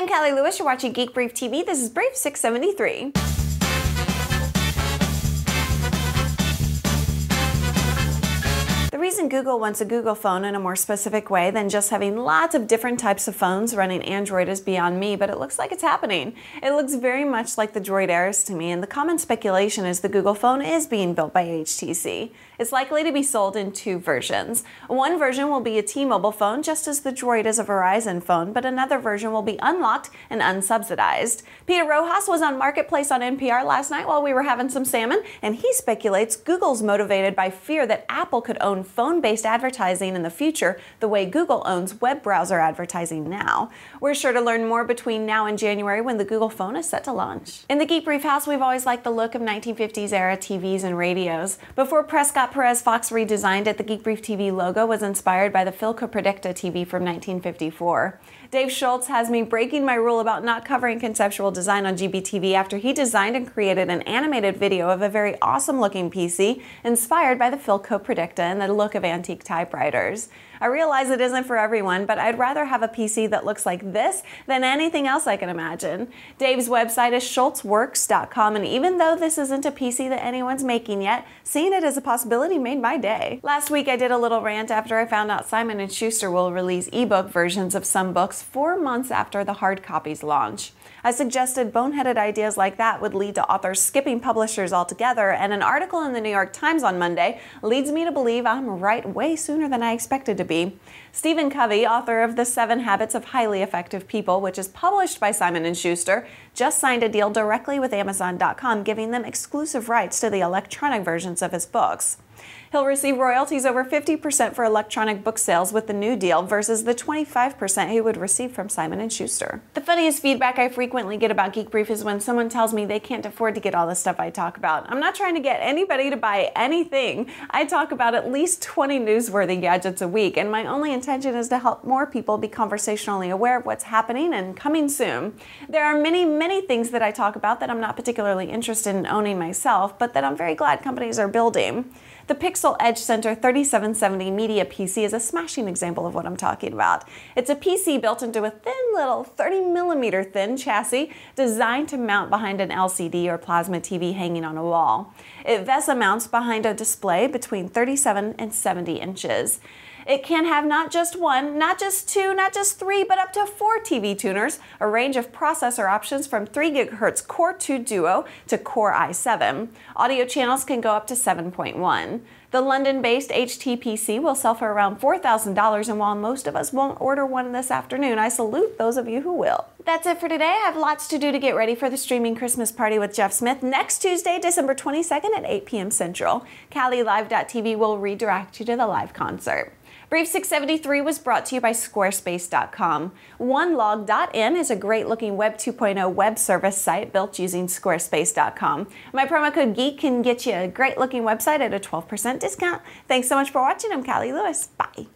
I'm Callie Lewis. You're watching Geek Brief TV. This is Brief 673. The reason Google wants a Google phone in a more specific way than just having lots of different types of phones running Android is beyond me, but it looks like it's happening. It looks very much like the Droid Aries to me, and the common speculation is the Google phone is being built by HTC. It's likely to be sold in two versions. One version will be a T-Mobile phone, just as the Droid is a Verizon phone, but another version will be unlocked and unsubsidized. Peter Rojas was on Marketplace on NPR last night while we were having some salmon, and he speculates Google's motivated by fear that Apple could own phone-based advertising in the future the way Google owns web browser advertising now. We're sure to learn more between now and January when the Google phone is set to launch. In the Geek Brief house, we've always liked the look of 1950s era TVs and radios. Before Prescott Perez Fox redesigned it, the Geek Brief TV logo was inspired by the Philco Predicta TV from 1954. Dave Schultz has me breaking my rule about not covering conceptual design on GBTV after he designed and created an animated video of a very awesome looking PC inspired by the Philco Predicta and the look of antique typewriters. I realize it isn't for everyone, but I'd rather have a PC that looks like this than anything else I can imagine. Dave's website is schultzworks.com, and even though this isn't a PC that anyone's making yet, seeing it as a possibility made my day. Last week I did a little rant after I found out Simon & Schuster will release ebook versions of some books 4 months after the hard copies launch. I suggested boneheaded ideas like that would lead to authors skipping publishers altogether, and an article in the New York Times on Monday leads me to believe I'm right way sooner than I expected to be. Stephen Covey, author of The 7 Habits of Highly Effective People, which is published by Simon & Schuster, just signed a deal directly with Amazon.com, giving them exclusive rights to the electronic versions of his books. He'll receive royalties over 50% for electronic book sales with the new deal versus the 25% he would receive from Simon & Schuster. The funniest feedback I frequently get about Geek Brief is when someone tells me they can't afford to get all the stuff I talk about. I'm not trying to get anybody to buy anything. I talk about at least 20 newsworthy gadgets a week, and my only intention is to help more people be conversationally aware of what's happening and coming soon. There are many things that I talk about that I'm not particularly interested in owning myself, but that I'm very glad companies are building. The PiixL Edge Center 3770 Media PC is a smashing example of what I'm talking about. It's a PC built into a thin little 30mm thin chassis designed to mount behind an LCD or plasma TV hanging on a wall. It VESA mounts behind a display between 37 and 70 inches. It can have not just one, not just two, not just three, but up to 4 TV tuners, a range of processor options from 3 GHz Core 2 Duo to Core i7. Audio channels can go up to 7.1. The London-based HTPC will sell for around $4,000, and while most of us won't order one this afternoon, I salute those of you who will. That's it for today. I have lots to do to get ready for the streaming Christmas party with Jeff Smith next Tuesday, December 22nd at 8 p.m. Central. CallieLive.tv will redirect you to the live concert. Brief 673 was brought to you by Squarespace.com. OneLog.in is a great-looking Web 2.0 web service site built using Squarespace.com. My promo code GEEK can get you a great-looking website at a 12% discount. Thanks so much for watching. I'm Callie Lewis. Bye.